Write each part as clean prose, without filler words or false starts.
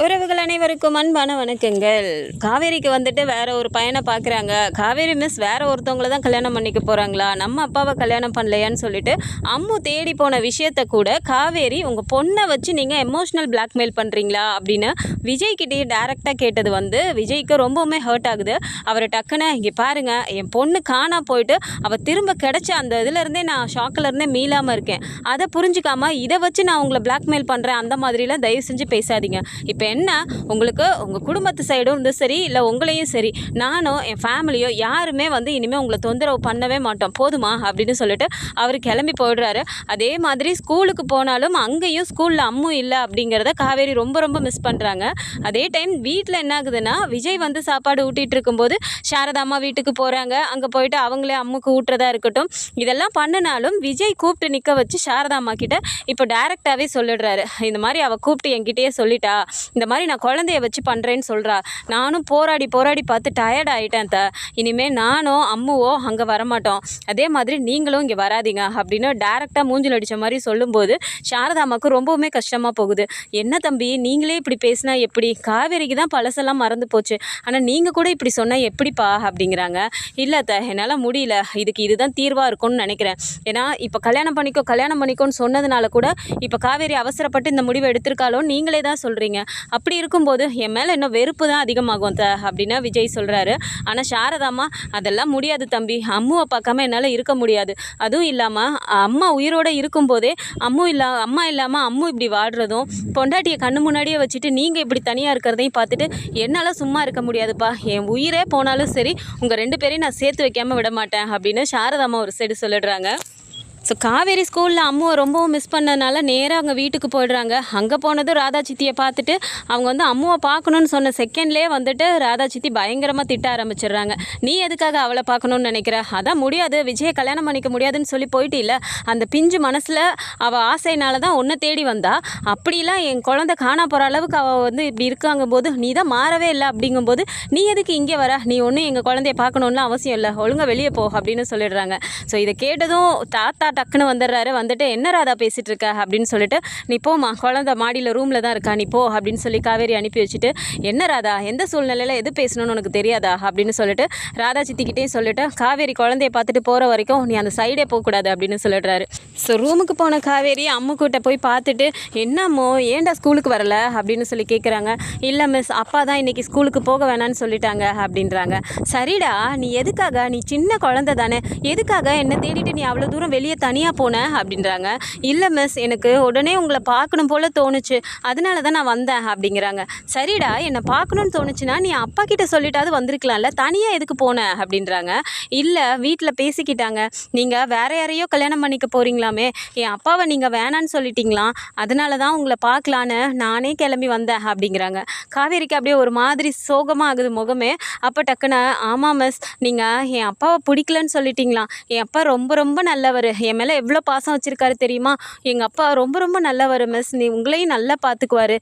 உறவுகள் அனைவருக்கும் அன்பான வணக்கங்கள். காவேரிக்கு வந்துட்டு வேற ஒரு பையனை பார்க்குறாங்க. காவேரி மிஸ் வேற ஒருத்தவங்கள தான் கல்யாணம் பண்ணிக்க போகிறாங்களா, நம்ம அப்பாவை கல்யாணம் பண்ணலையான்னு சொல்லிட்டு அம்மு தேடி போன விஷயத்த கூட காவேரி உங்கள் பொண்ணை வச்சு நீங்கள் எமோஷ்னல் பிளாக்மெயில் பண்ணுறீங்களா அப்படின்னு விஜய்கிட்டே டேரெக்டாக கேட்டது வந்து விஜய்க்கு ரொம்பவுமே ஹர்ட் ஆகுது. அவர் டக்குன்னு இங்கே பாருங்கள், என் பொண்ணு காணா போயிட்டு அவள் திரும்ப கிடச்ச அந்த இதுலேருந்தே நான் ஷாக்கில் இருந்தே மீளாமல் இருக்கேன். அதை புரிஞ்சுக்காம இதை வச்சு நான் உங்களை பிளாக்மெயில் பண்ணுறேன் அந்த மாதிரிலாம் தயவு செஞ்சு பேசாதீங்க. இப்போ என்ன, உங்களுக்கு உங்கள் குடும்பத்து சைடும் இருந்து சரி இல்லை உங்களையும் சரி, நானும் என் ஃபேமிலியோ யாருமே வந்து இனிமேல் உங்களை தொந்தரவு பண்ணவே மாட்டோம், போதுமா அப்படின்னு சொல்லிட்டு அவர் கிளம்பி போயிடுறாரு. அதே மாதிரி ஸ்கூலுக்கு போனாலும் அங்கேயும் ஸ்கூலில் அம்மு இல்லை அப்படிங்கிறத காவேரி ரொம்ப ரொம்ப மிஸ் பண்ணுறாங்க. அதே டைம் வீட்டில் என்ன ஆகுதுன்னா, விஜய் வந்து சாப்பாடு ஊட்டிகிட்டு இருக்கும்போது சாரதா அம்மா வீட்டுக்கு போகிறாங்க. அங்கே போயிட்டு அவங்களே அம்முக்கு ஊட்டுறதா இருக்கட்டும், இதெல்லாம் பண்ணினாலும் விஜய் கூப்பிட்டு நிற்க வச்சு சாரதா அம்மா கிட்ட இப்போ டைரெக்டாகவே சொல்லிடுறாரு. இந்த மாதிரி அவள் கூப்பிட்டு என்கிட்டயே சொல்லிட்டா, இந்த மாதிரி நான் குழந்தைய வச்சு பண்ணுறேன்னு சொல்கிறா. நானும் போராடி பார்த்து டயர்ட் ஆகிட்டேன் இனிமேல் நானும் அம்முவோ அங்கே வரமாட்டோம், அதே மாதிரி நீங்களும் இங்கே வராதிங்க அப்படின்னு டேரெக்டாக மூஞ்சில் அடித்த மாதிரி சொல்லும்போது சாரதாமாவுக்கு ரொம்பவுமே கஷ்டமாக போகுது. என்ன தம்பி, நீங்களே இப்படி பேசினா எப்படி, காவேரிக்கு தான் பழசெல்லாம் மறந்து போச்சு, ஆனால் நீங்கள் கூட இப்படி சொன்னால் எப்படிப்பா அப்படிங்கிறாங்க. இல்லை என்னால் முடியல, இதுதான் தீர்வாக இருக்கும்னு நினைக்கிறேன். ஏன்னா இப்போ கல்யாணம் பண்ணிக்கோன்னு சொன்னதுனால கூட இப்போ காவேரி அவசரப்பட்டு இந்த முடிவை எடுத்திருக்காளோன்னு நீங்களே தான் சொல்கிறீங்க. அப்படி இருக்கும்போது என் மேலே இன்னும் வெறுப்பு தான் அதிகமாகும் அப்படின்னு விஜய் சொல்கிறாரு. ஆனால் சாரதாம்மா அதெல்லாம் முடியாது தம்பி, அம்முவை பார்க்காம என்னால் இருக்க முடியாது, அதுவும் இல்லாமல் அம்மா உயிரோடு இருக்கும்போதே அம்மா இல்லாமல் அம்மு இப்படி வாடுறதும் பொண்டாட்டியை கண்ணு முன்னாடியே வச்சுட்டு நீங்கள் இப்படி தனியாக இருக்கிறதையும் பார்த்துட்டு என்னால் சும்மா இருக்க முடியாதுப்பா, என் உயிரே போனாலும் சரி உங்கள் 2 பேரையும் நான் சேர்த்து வைக்காமல் விட மாட்டேன் அப்படின்னு சாரதாம்மா ஒரு சைடு சொல்லிடுறாங்க. ஸோ காவேரி ஸ்கூலில் அம்முவை ரொம்பவும் மிஸ் பண்ணதுனால நேராக அவங்க வீட்டுக்கு போயிடுறாங்க. அங்கே போனதும் ராதா சித்தியை பார்த்துட்டு அவங்க வந்து அம்முவை பார்க்கணுன்னு சொன்ன செகண்ட்லேயே வந்துட்டு ராதா சித்தி பயங்கரமாக திட்ட ஆரம்பிச்சிடுறாங்க. நீ எதுக்காக அவளை பார்க்கணுன்னு நினைக்கிற, அதான் முடியாது, விஜயை கல்யாணம் பண்ணிக்க முடியாதுன்னு சொல்லி போயிட்டு இல்லை, அந்த பிஞ்சு மனசில் அவள் ஆசையினால தான் உன்னை தேடி வந்தா, அப்படிலாம் என் குழந்தை காணா போகிற அளவுக்கு அவள் வந்து இப்படி இருக்காங்க போது நீ தான் மாறவே இல்லை, அப்படிங்கும்போது நீ எதுக்கு இங்கே வர, நீ ஒன்றும் எங்கள் குழந்தைய பார்க்கணுன்னுலாம் அவசியம் இல்லை, ஒழுங்காக வெளியே போ அப்படின்னு சொல்லிடுறாங்க. ஸோ இதை கேட்டதும் தாத்தா டக்குன்னு வந்துடுறாரு. வந்துட்டு என்ன ராதா பேசிகிட்டு இருக்க அப்படின்னு சொல்லிட்டு, நீ போமா, குழந்தை மாடியில் ரூமில் தான் இருக்கா, நீ போ அப்படின்னு சொல்லி காவேரி அனுப்பி வச்சுட்டு, என்ன ராதா எந்த சூழ்நிலையில் எது பேசணும்னு உனக்கு தெரியாதா அப்படின்னு சொல்லிட்டு ராதா சித்திக்கிட்டே சொல்லிட்டு காவேரி குழந்தைய பார்த்துட்டு போகிற வரைக்கும் நீ அந்த சைடே போகக்கூடாது அப்படின்னு சொல்லிடுறாரு. ஸோ ரூமுக்கு போன காவேரி அம்முக்கிட்ட போய் பார்த்துட்டு, என்னம்மோ ஏன்டா ஸ்கூலுக்கு வரல அப்படின்னு சொல்லி கேட்குறாங்க. இல்லை மிஸ், அப்பா தான் இன்றைக்கி ஸ்கூலுக்கு போக வேணான்னு சொல்லிட்டாங்க அப்படின்றாங்க. சரிடா, நீ எதுக்காக, நீ சின்ன குழந்தை தானே, எதுக்காக என்னை தேடிட்டு நீ அவ்வளோ தூரம் வெளியே தனியாக போனேன் அப்படின்றாங்க. இல்லை மிஸ், எனக்கு உடனே உங்களை பார்க்கணும் போல் தோணுச்சு, அதனால தான் நான் வந்தேன் அப்படிங்கிறாங்க. சரிடா, என்னை பார்க்கணுன்னு தோணுச்சுன்னா நீ அப்பா கிட்ட சொல்லிட்டாவது வந்திருக்கலாம்ல, தனியாக எதுக்கு போனேன் அப்படின்றாங்க. இல்லை, வீட்டில் பேசிக்கிட்டாங்க, நீங்கள் வேற யாரையோ கல்யாணம் பண்ணிக்க போகிறீங்களாமே, என் அப்பாவை நீங்கள் வேணான்னு சொல்லிட்டீங்களாம், அதனால தான் உங்களை பார்க்கலான்னு நானே கிளம்பி வந்தேன் அப்படிங்கிறாங்க. காவேரிக்கு அப்படியே ஒரு மாதிரி சோகமாக ஆகுது முகமே. அப்போ டக்குன்னு, ஆமாம் மிஸ், நீங்கள் என் அப்பாவை பிடிக்கலன்னு சொல்லிட்டீங்களாம், என் அப்பா ரொம்ப ரொம்ப நல்லவர், என் மேலே எவ்வளோ பாசம் வச்சுருக்காரு தெரியுமா, எங்கள் அப்பா ரொம்ப ரொம்ப நல்லவர் மிஸ், நீ உங்களையும் நல்லா பார்த்துக்குவார்,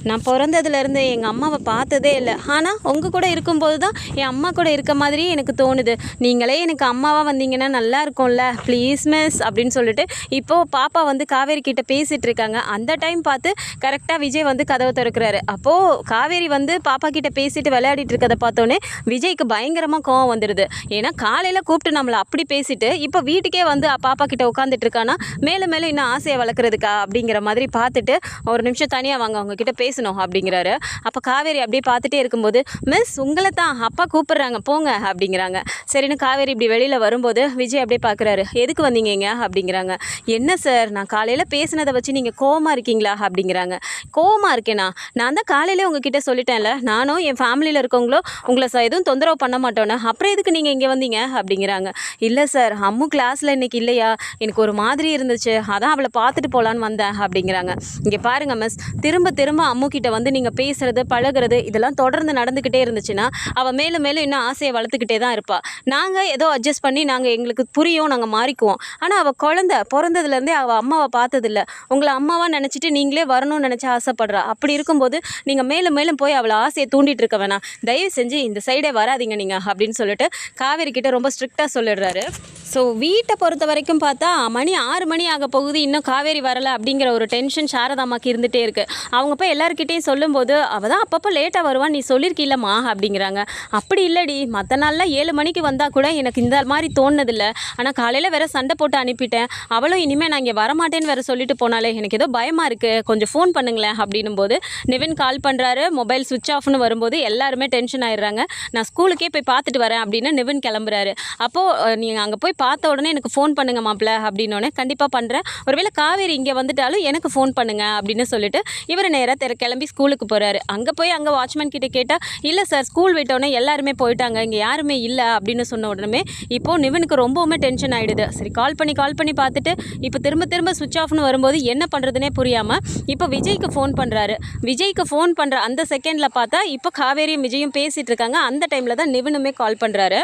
நான் பிறந்ததுலேருந்து எங்கள் அம்மாவை பார்த்ததே இல்லை, ஆனால் உங்கள் கூட இருக்கும்போது தான் என் அம்மா கூட இருக்க மாதிரி எனக்கு தோணுது, நீங்களே எனக்கு அம்மாவாக வந்தீங்கன்னா நல்லா இருக்கும்ல, ப்ளீஸ் மிஸ் அப்படின்னு சொல்லிட்டு இப்போது பாப்பா வந்து காவேரி கிட்ட பேசிகிட்டு இருக்காங்க. அந்த டைம் பார்த்து கரெக்டாக விஜய் வந்து கதவை திறக்கிறாரு. அப்போது காவேரி வந்து பாப்பா கிட்ட பேசிட்டு விளையாடிட்டு இருக்கதை பார்த்தோன்னே விஜய்க்கு பயங்கரமாக கோவம் வந்துடுது. ஏன்னா காலையில் கூப்பிட்டு நம்மளை அப்படி பேசிட்டு இப்போ வீட்டுக்கே வந்து பாப்பா கிட்ட உட்காந்துட்டு இருக்கானா, மேலும் மேலும் இன்னும் ஆசையை வளர்க்குறதுக்கா அப்படிங்கிற மாதிரி பார்த்துட்டு, ஒரு நிமிஷம் தனியாக வாங்க அவங்கக்கிட்ட பேசணும் அப்படிங்கிறாரு. அப்போ காவேரி அப்படியே பார்த்துட்டே இருக்கும்போது, மிஸ் உங்களை தான் அப்பா கூப்பிட்றாங்க போங்க அப்படிங்கிறாங்க. சரின்னு காவேரி இப்படி வெளியில் வரும்போது விஜய் அப்படியே பார்க்குறாரு. எதுக்கு வந்தீங்க அப்படிங்கிறாங்க. என்ன சார், நான் காலையில் பேசினதை வச்சு நீங்கள் கோவமாக இருக்கீங்களா அப்படிங்கிறாங்க. கோவமாக இருக்கேனா, நான் தான் காலையிலே உங்ககிட்ட சொல்லிட்டேன்ல, நானும் என் ஃபேமிலியில் இருக்கவங்களோ உங்களை எதுவும் தொந்தரவு பண்ண மாட்டோன்னு, அப்புறம் எதுக்கு நீங்கள் இங்கே வந்தீங்க அப்படிங்கிறாங்க. இல்லை சார், அம்மு கிளாஸில் இன்றைக்கி இல்லையா, எனக்கு ஒரு மாதிரி இருந்துச்சு, அதான் அவளை பார்த்துட்டு போகலான்னு வந்தேன் அப்படிங்கிறாங்க. இங்கே பாருங்கள் மிஸ், திரும்ப அம்முக்கிட்ட வந்து நீங்கள் பேசுகிறது பழகிறது இதெல்லாம் தொடர்ந்து நடந்துக்கிட்டே இருந்துச்சுன்னா அவள் மேலும் இன்னும் ஆசையை வளர்த்துக்கிட்டே தான் இருப்பாள். நாங்கள் ஏதோ அட்ஜஸ்ட் பண்ணி நாங்கள் எங்களுக்கு புரியும், நாங்கள் மாறிக்குவோம். ஆனால் அவள் குழந்தை பிறந்ததுலேருந்தே அவள் அம்மாவை பார்த்ததில்ல, உங்களை அம்மாவாக நினச்சிட்டு நீங்களே வரணும்னு நினச்சி ஆசைப்படுறா. அப்படி இருக்கும்போது நீங்கள் மேலும் போய் அவளை ஆசையை தூண்டிகிட்டு இருக்க வேணாம், தயவு செஞ்சு இந்த சைடே வராதிங்க நீங்கள் அப்படின்னு சொல்லிட்டு காவேரி கிட்ட ரொம்ப ஸ்ட்ரிக்டாக சொல்லிடுறாரு. ஸோ வீட்டை பொறுத்த வரைக்கும் பார்த்து பார்த்தா மணி 6 மணி ஆக போகுது, இன்னும் காவேரி வரலை அப்படிங்கிற ஒரு டென்ஷன் சாரதாம்மாக்கு இருந்துகிட்டே இருக்குது. அவங்க போய் எல்லாருக்கிட்டையும் சொல்லும்போது, அவள் தான் அப்பப்போ லேட்டாக வருவான், நீ சொல்லியிருக்கீல்லம்மா அப்படிங்கிறாங்க. அப்படி இல்லடி, மற்ற நாளில் 7 மணிக்கு வந்தால் கூட எனக்கு இந்த மாதிரி தோணுதில்லை. ஆனால் காலையில் வேற சண்டை போட்டு அனுப்பிட்டேன். அவளும் இனிமேல் நான் இங்கே வரமாட்டேன்னு வேற சொல்லிட்டு போனாலே எனக்கு ஏதோ பயமாக இருக்குது, கொஞ்சம் ஃபோன் பண்ணுங்களேன் அப்படின்னும் போது நிவின் கால் பண்ணுறாரு. மொபைல் சுவிட்ச் ஆஃப்னு வரும்போது எல்லாருமே டென்ஷன் ஆயிடுறாங்க. நான் ஸ்கூலுக்கே போய் பார்த்துட்டு வரேன் அப்படின்னு நிவின் கிளம்புறாரு. அப்போது நீங்கள் அங்கே போய் பார்த்த உடனே எனக்கு ஃபோன் பண்ணுங்க மாப்பிள்ள அப்படின்னோடனே, கண்டிப்பாக பண்ணுறேன், ஒருவேளை காவேரி இங்கே வந்துட்டாலும் எனக்கு ஃபோன் பண்ணுங்க அப்படின்னு சொல்லிட்டு இவர் நேராக கிளம்பி ஸ்கூலுக்கு போகிறாரு. அங்கே வாட்ச்மேன் கிட்டே கேட்டால், இல்லை சார் ஸ்கூல் விட்டோடனே எல்லாருமே போயிட்டாங்க, இங்கே யாருமே இல்லை அப்படின்னு சொன்ன உடனே இப்போது நிவினுக்கு ரொம்பவுமே டென்ஷன் ஆகிடுது. சரி கால் பண்ணி பார்த்துட்டு இப்போ திரும்ப சுவிட்ச் ஆஃப்னு வரும்போது என்ன பண்ணுறதுனே புரியாமல் இப்போ விஜய்க்கு ஃபோன் பண்ணுறாரு. விஜய்க்கு ஃபோன் பண்ணுற அந்த செகண்டில் பார்த்தா இப்போ காவேரியும் விஜயும் பேசிகிட்டு இருக்காங்க. அந்த டைமில் தான் நிவினுமே கால் பண்ணுறாரு.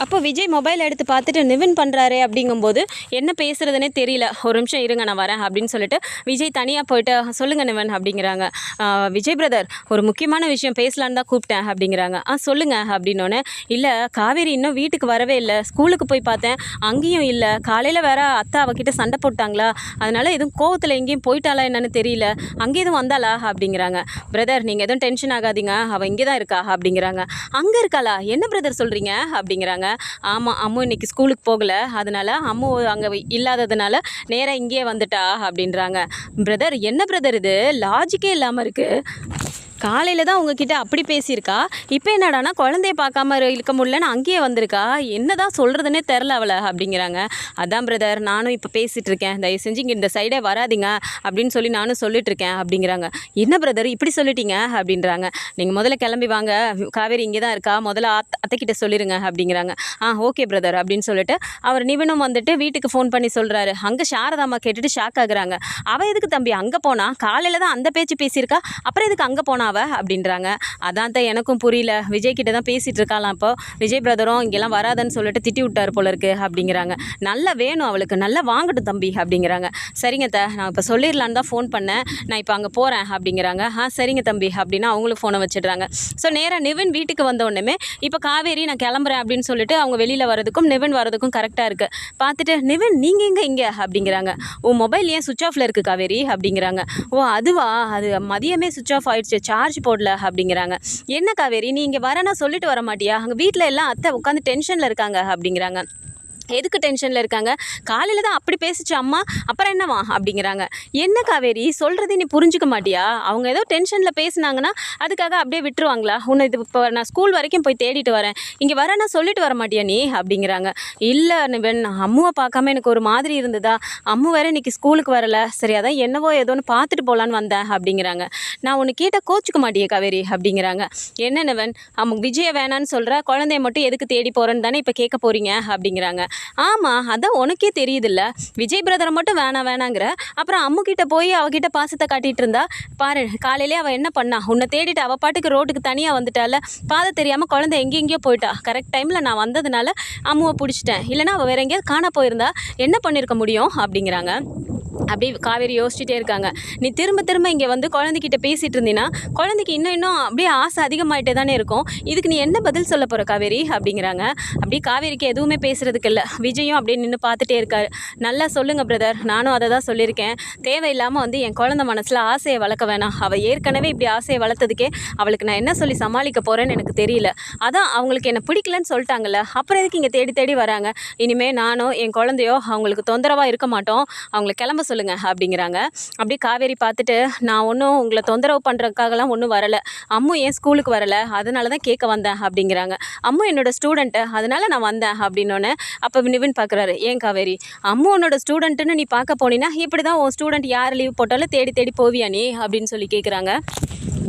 அப்போ விஜய் மொபைல் எடுத்து பார்த்துட்டு நிவின் பண்ணுறாரு அப்படிங்கும்போது என்ன பேசுகிறதுனே தெரியல. ஒரு நிமிஷம் இருங்க நான் வரேன் அப்படின்னு சொல்லிட்டு விஜய் தனியாக போயிட்டு, சொல்லுங்கள் நிவன் அப்படிங்கிறாங்க. விஜய் பிரதர், ஒரு முக்கியமான விஷயம் பேசலான்னு தான் கூப்பிட்டேன் அப்படிங்கிறாங்க. சொல்லுங்கள் அப்படின்னோடனே, இல்லை காவேரி இன்னும் வீட்டுக்கு வரவே இல்லை, ஸ்கூலுக்கு போய் பார்த்தேன் அங்கேயும் இல்லை, காலையில் வேற அத்தை அவகிட்ட சண்டை போட்டாங்களா, அதனால் எதுவும் கோவத்தில் எங்கேயும் போயிட்டாளா என்னன்னு தெரியல, அங்கே எதுவும் வந்தாளா அப்படிங்கிறாங்க. பிரதர் நீங்கள் எதுவும் டென்ஷன் ஆகாதீங்க, அவள் இங்கே தான் இருக்கா அப்படிங்கிறாங்க. அங்கே இருக்காளா, என்ன பிரதர் சொல்கிறீங்க அப்படிங்கிறாங்க. ஆமாம், அம்மு இன்னைக்கு ஸ்கூலுக்கு போகலை, அதனால் அம்மு அங்கே இல்லாததுனால நேராக இங்கேயே வந்துட்டா அப்படின்றாங்க. பிரதர் என்ன பிரதர் இது, லாஜிக்கே இல்லாமல் இருக்குது. காலையில் தான் உங்ககிட்ட அப்படி பேசியிருக்கா, இப்போ என்னடானா குழந்தைய பார்க்காம இருக்க முடியலன்னு அங்கேயே வந்திருக்கா, என்ன தான் சொல்கிறதுனே தெரில அவளை அப்படிங்கிறாங்க. அதான் பிரதர் நானும் இப்போ பேசிகிட்டு இருக்கேன், தயவு செஞ்சு இங்கே இந்த சைடே வராதிங்க அப்படின்னு சொல்லி நானும் சொல்லிட்டுருக்கேன் அப்படிங்கிறாங்க. என்ன பிரதர் இப்படி சொல்லிட்டீங்க அப்படின்றாங்க. நீங்கள் முதல்ல கிளம்பி வாங்க, காவேரி இங்கே தான் இருக்கா, முதல்ல அத்தைக்கிட்ட சொல்லிடுங்க அப்படிங்கிறாங்க. ஓகே பிரதர் அப்படின்னு சொல்லிட்டு அவர் நிவினும் வந்துட்டு வீட்டுக்கு ஃபோன் பண்ணி சொல்கிறாரு. அங்கே சாரதாம்மா கேட்டுட்டு ஷாக் ஆகுறாங்க. அவள் எதுக்கு தம்பி அங்கே போனா, காலையில் தான் அந்த பேச்சு பேசியிருக்கா, அப்புறம் எதுக்கு அங்கே போனா அப்படின்றாங்க. அதான் தான் எனக்கும் புரியல, விஜய் கிட்ட தான் பேசிட்டு இருக்காளாம். இப்போ விஜய் பிரதரும் இங்கெல்லாம் வராதுன்னு சொல்லிட்டு திட்டி விட்டார் போல இருக்கு அப்படிங்கிறாங்க. நல்லா வேணும் அவளுக்கு, நல்லா வாங்கட்டும் தம்பி அப்படிங்கிறாங்க. சரிங்க நான் இப்போ சொல்லிடலான்னு தான் ஃபோன் பண்ணேன், நான் இப்போ அங்கே போகிறேன் அப்படிங்கிறாங்க. சரிங்க தம்பி அப்படின்னு அவங்களும் ஃபோனை வச்சிடுறாங்க. ஸோ நேராக நிவின் வீட்டுக்கு வந்த உடனே இப்போ காவேரி நான் கிளம்புறேன் அப்படின்னு சொல்லிட்டு அவங்க வெளியில் வரதுக்கும் நிவின் வரதுக்கும் கரெக்டாக இருக்குது. பார்த்துட்டு நிவின் நீங்கள் இங்கே அப்படிங்கிறாங்க. மொபைல் ஏன் சுவிட்ச் ஆஃபில் இருக்குது காவேரி அப்படிங்கிறாங்க. அதுவா, அது மதியமே சுவிட்ச் ஆஃப் ஆயிடுச்சு, சார்ஜ் போடல அப்படிங்கிறாங்க. என்ன காவேரி நீ இங்கே வரேன்னா சொல்லிட்டு வர மாட்டியா, அங்கே வீட்டில் எல்லாம் அத்தை உட்காந்து டென்ஷனில் இருக்காங்க அப்படிங்கிறாங்க. எதுக்கு டென்ஷனில் இருக்காங்க, காலையில் தான் அப்படி பேசிச்சு அம்மா, அப்புறம் என்னவா அப்படிங்கிறாங்க. என்ன காவேரி சொல்கிறதே நீ புரிஞ்சுக்க மாட்டியா, அவங்க ஏதோ டென்ஷனில் பேசினாங்கன்னா அதுக்காக அப்படியே விட்டுருவாங்களா, உன்னை இது இப்போ நான் ஸ்கூல் வரைக்கும் போய் தேடிட்டு வரேன், இங்கே வரேன்னா சொல்லிட்டு வர மாட்டியா நீ அப்படிங்கிறாங்க. இல்லை நிவன், அம்முவை பார்க்காம எனக்கு ஒரு மாதிரி இருந்ததா, அம்மு வேறு இன்றைக்கி ஸ்கூலுக்கு வரலை, சரி அதான் என்னவோ ஏதோன்னு பார்த்துட்டு போகலான்னு வந்தேன் அப்படிங்கிறாங்க. நான் உன்னை கேட்டால் கோச்சிக்க மாட்டியே காவேரி அப்படிங்கிறாங்க. என்ன நிவன், விஜயை வேணான்னு சொல்கிற, குழந்தைய மட்டும் எதுக்கு தேடி போகிறேன்னு தானே இப்போ கேட்க போகிறீங்க அப்படிங்கிறாங்க. ஆமாம் அதான் உனக்கே தெரியுதுல்ல, விஜய் பிரதரை மட்டும் வேணாங்கிற, அப்புறம் அம்முக்கிட்ட போய் அவகிட்ட பாசத்தை காட்டிகிட்டு இருந்தா பாரு, காலையிலே அவள் என்ன பண்ணா, உன்னை தேடிட்டு அவள் பாட்டுக்கு ரோட்டுக்கு தனியாக வந்துட்டால, பாதை தெரியாமல் குழந்தை எங்கெங்கேயோ போயிட்டா, கரெக்ட் டைமில் நான் வந்ததுனால அம்முவை பிடிச்சிட்டேன், இல்லைனா அவள் வேற எங்கேயாவது காண போயிருந்தா என்ன பண்ணியிருக்க முடியும் அப்படிங்கிறாங்க. அப்படி காவேரி யோசிச்சுட்டே இருக்காங்க. நீ திரும்ப இங்கே வந்து குழந்தைகிட்ட பேசிகிட்டு இருந்தீங்கன்னா குழந்தைக்கு இன்னும் அப்படியே ஆசை அதிகமாகிட்டே தானே இருக்கும், இதுக்கு நீ என்ன பதில் சொல்ல போகிற காவேரி அப்படிங்கிறாங்க. அப்படி காவேரிக்கு எதுவுமே பேசுகிறதுக்கு இல்லை. விஜயும் அப்படியே நின்று பார்த்துட்டே இருக்காரு. நல்லா சொல்லுங்கள் பிரதர், நானும் அதை தான் சொல்லியிருக்கேன், தேவையில்லாமல் வந்து என் குழந்தை மனசில் ஆசையை வளர்க்க வேணாம், அவள் ஏற்கனவே இப்படி ஆசையை வளர்த்ததுக்கே அவளுக்கு நான் என்ன சொல்லி சமாளிக்க போகிறேன்னு எனக்கு தெரியல, அதான் அவங்களுக்கு என்னை பிடிக்கலன்னு சொல்லிட்டாங்கல்ல, அப்புறம் எதுக்கு இங்கே தேடி வராங்க, இனிமேல் நானும் என் குழந்தையோ அவங்களுக்கு தொந்தரவாக இருக்க மாட்டோம், அவங்களை கிளம்ப சொல்லுங்கள் அப்படிங்கிறாங்க. அப்படி காவேரி பார்த்துட்டு, நான் ஒன்றும் உங்களை தொந்தரவு பண்ணுறதுக்காகலாம் ஒன்றும் வரலை, அம்மு ஏன் ஸ்கூலுக்கு வரலை அதனால தான் கேட்க வந்தேன் அப்படிங்கிறாங்க. அம்மு என்னோட ஸ்டூடெண்ட்டு அதனால நான் வந்தேன் அப்படின்னோடனே அப்போ நிவின் பார்க்குறாரு. ஏன் காவேரி, அம்மு உன்னோட ஸ்டூடெண்ட்டுன்னு நீ பார்க்க போனீன்னா இப்படி தான் உன் ஸ்டூடெண்ட் யார் லீவ் போட்டாலும் தேடி போவியா நீ அப்படின்னு சொல்லி கேட்குறாங்க.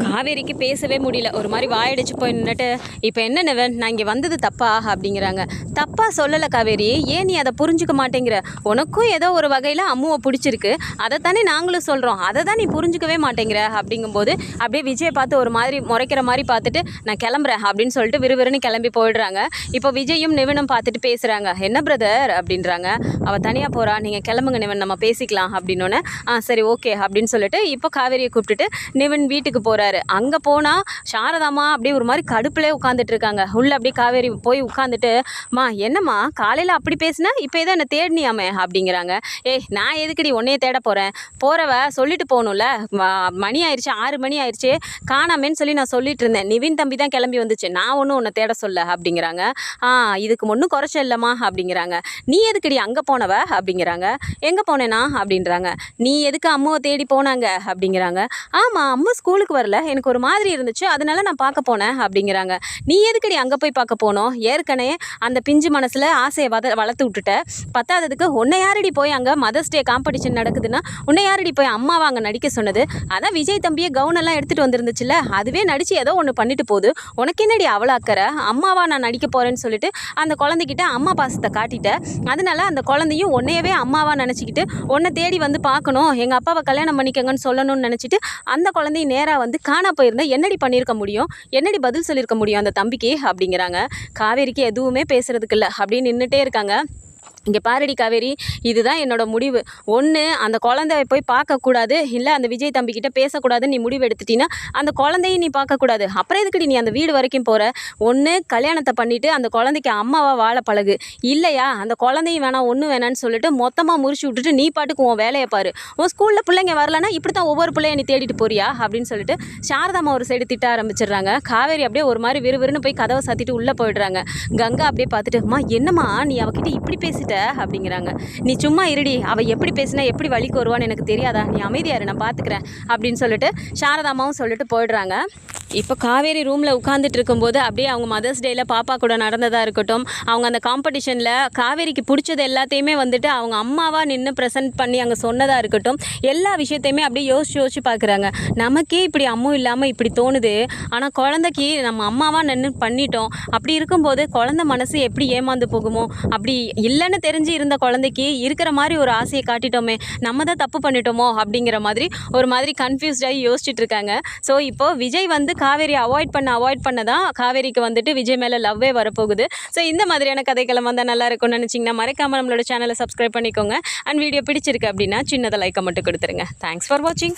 காவேரிக்கு பேசவே முடியல, ஒரு மாதிரி வாயடிச்சு போய் நின்றுட்டு, இப்போ என்ன நிவன் நான் இங்கே வந்தது தப்பா அப்படிங்கிறாங்க. தப்பாக சொல்லலை காவேரி, ஏன் நீ அதை புரிஞ்சுக்க மாட்டேங்கிற, உனக்கும் ஏதோ ஒரு வகையில் அம்முவை பிடிச்சிருக்கு, பிடிச்சிருக்கு, அதைத்தானே நாங்களும் சொல்கிறோம், அதை தான் நீ புரிஞ்சுக்கவே மாட்டேங்கிற அப்படிங்கும்போது அப்படியே விஜயை பார்த்து ஒரு மாதிரி முறைக்கிற மாதிரி பார்த்துட்டு நான் கிளம்புறேன் அப்படின்னு சொல்லிட்டு விறுவிறுன்னு கிளம்பி போயிடுறாங்க. இப்போ விஜயும் நிவினும் பார்த்துட்டு பேசுகிறாங்க. என்ன பிரதர் அப்படின்றாங்க. அவள் தனியாக போகிறா, நீங்கள் கிளம்புங்க நிவன், நம்ம பேசிக்கலாம் அப்படின்னோடனே சரி ஓகே அப்படின்னு சொல்லிட்டு இப்போ காவேரியை கூப்பிட்டுட்டு நிவன் வீட்டுக்கு போகிறாரு. அங்கே போனால் சாரதாம்மா அப்படியே ஒரு மாதிரி கடுப்புலே உட்காந்துட்டு இருக்காங்க. உள்ளே அப்படியே காவேரி போய் உட்காந்துட்டு என்னம்மா காலையில் அப்படி பேசினா இப்போ ஏதோ என்னை தேடினியாமே அப்படிங்கிறாங்க. ஏய் நான் எதுக்குடி உன்னையே தேட போகிறவ சொல்லிட்டு போகணும்ல, மணி ஆயிடுச்சு 6 மணி ஆயிடுச்சு காணாமேன்னு சொல்லி நான் சொல்லிட்டு இருந்தேன், நிவின் தம்பி தான் கிளம்பி வந்துச்சு, நான் ஒன்றும் உன்னை தேட சொல்ல அப்படிங்கிறாங்க. இதுக்கு ஒன்றும் குறைச்ச இல்லைம்மா அப்படிங்கிறாங்க. நீ எதுக்குடி அங்கே போனவ அப்படிங்கிறாங்க. எங்கே போனேனா அப்படின்றாங்க. நீ எதுக்கு அம்மாவை தேடி போனாங்க அப்படிங்கிறாங்க. ஆமாம் அம்மா ஸ்கூலுக்கு வரல, எனக்கு ஒரு மாதிரி இருந்துச்சு, அதனால நான் பார்க்க போனேன் அப்படிங்கிறாங்க. நீ எதுக்குடி அங்கே போய் பார்க்க போனோம், ஏற்கனவே அந்த பிஞ்சு மனசில் ஆசையை வளர்த்து விட்டுட்ட, பத்தாததுக்கு உன்னை யாரடி போய் அங்கே மதர்ஸ் டே காம்படிஷன் நடக்குதுன்னா உன்னை யாரடி போய் அம்மாவை அங்கே நடிக்க சொன்னது, அதான் விஜய் தம்பியை கவுனெல்லாம் எடுத்துகிட்டு வந்துருந்துச்சுல்ல, அதுவே நடித்து ஏதோ ஒன்று பண்ணிட்டு போகுது, உனக்கு என்னடி அவ்வளோ அக்கறை, அம்மாவா நான் நடிக்க போகிறேன்னு சொல்லிட்டு அந்த குழந்தைகிட்ட அம்மா பாசத்தை காட்டிட்ட, அதனால அந்த குழந்தையும் உன்னையவே அம்மாவாக நினச்சிக்கிட்டு உன்னை தேடி வந்து பார்க்கணும், எங்கள் அப்பாவை கல்யாணம் பண்ணிக்கங்கன்னு சொல்லணும்னு நினச்சிட்டு அந்த குழந்தைய நேராக வந்து காணா போயிருந்தா என்னடி பண்ணியிருக்க முடியும், என்னடி பதில் சொல்லியிருக்க முடியும் அந்த தம்பிக்கு அப்படிங்கிறாங்க. காவேரிக்கு எதுவுமே பேசுறதுக்கு இல்லை அப்படின்னு நின்றுட்டே இருக்காங்க. இங்கே பாரடி காவேரி, இதுதான் என்னோட முடிவு. ஒன்று அந்த குழந்தைய போய் பார்க்கக்கூடாது, இல்லை அந்த விஜய் தம்பிக்கிட்ட பேசக்கூடாதுன்னு நீ முடிவு எடுத்துட்டீங்கன்னா அந்த குழந்தையும் நீ பார்க்கக்கூடாது, அப்புறம் எதுக்குடி நீ அந்த வீடு வரைக்கும் போகிற, ஒன்று கல்யாணத்தை பண்ணிவிட்டு அந்த குழந்தைக்கு அம்மாவாக வாழ பழகு, இல்லையா அந்த குழந்தையும் வேணாம் ஒன்றும் வேணான்னு சொல்லிட்டு மொத்தமாக முறிச்சு விட்டுட்டு நீ பாட்டுக்கு உன் வேலையை பாரு, உன் ஸ்கூலில் பிள்ளைங்க வரலன்னா இப்படி தான் ஒவ்வொரு பிள்ளைய நீ தேடிட்டு போறியா அப்படின்னு சொல்லிட்டு சாரதாம்மா ஒரு சைடு திட்ட ஆரம்பிச்சிடுறாங்க. காவேரி அப்படியே ஒரு மாதிரி விறுவிறுன்னு போய் கதவை சாத்திட்டு உள்ளே போயிடுறாங்க. கங்கா அப்படியே பார்த்துட்டு என்னம்மா நீ அவகிட்ட இப்படி பேசிட்ட அப்படிங்கிறாங்க. நீ சும்மா இருடி, அவள் எப்படி பேசினா எப்படி வழிக்கு வருவான்னு எனக்கு தெரியாதா, நீ அமைதியாரு நான் பார்த்துக்கிறேன் அப்படின்னு சொல்லிட்டு சாரதாமாவும் சொல்லிட்டு போயிடுறாங்க. இப்போ காவேரி ரூமில் உட்காந்துட்டு இருக்கும்போது அப்படியே அவங்க மதர்ஸ் டேயில் பாப்பா கூட நடந்ததாக இருக்கட்டும், அவங்க அந்த காம்படிஷனில் காவேரிக்கு பிடிச்சது எல்லாத்தையுமே வந்துட்டு அவங்க அம்மாவாக நின்று ப்ரெசென்ட் பண்ணி அங்கே சொன்னதாக இருக்கட்டும், எல்லா விஷயத்தையுமே அப்படியே யோசிச்சு பார்க்குறாங்க. நமக்கே இப்படி அம்மா இல்லாமல் இப்படி தோணுது, ஆனால் குழந்தைக்கு நம்ம அம்மாவாக நின்று பண்ணிட்டோம், அப்படி இருக்கும்போது குழந்தை மனசு எப்படி ஏமாந்து போகுமோ, அப்படி இல்லைன்னு தெரிஞ்சு இருந்த குழந்தைக்கு இருக்கிற மாதிரி ஒரு ஆசையை காட்டிட்டோமே, நம்ம தான் தப்பு பண்ணிட்டோமோ அப்படிங்கிற மாதிரி ஒரு மாதிரி கன்ஃபியூஸ்டாகி யோசிச்சுட்டு இருக்காங்க. ஸோ இப்போ விஜய் வந்து காவேரி அவாய்ட் பண்ண தான் காவேரிக்கு வந்துட்டு விஜய் மேலே லவ்வே வரப்போகுது. ஸோ இந்த மாதிரியான கதைக்களம் வந்தால் நல்லா இருக்கும்னு நினச்சிங்கன்னா மறக்காமல் நம்மளோட சேனலை சப்ஸ்கிரைப் பண்ணிக்கோங்க. அண்ட் வீடியோ பிடிச்சிருக்கு அப்படின்னா சின்னதாக லைக்கை மட்டும் கொடுத்துருங்க. தேங்க்ஸ் ஃபார் வாட்சிங்.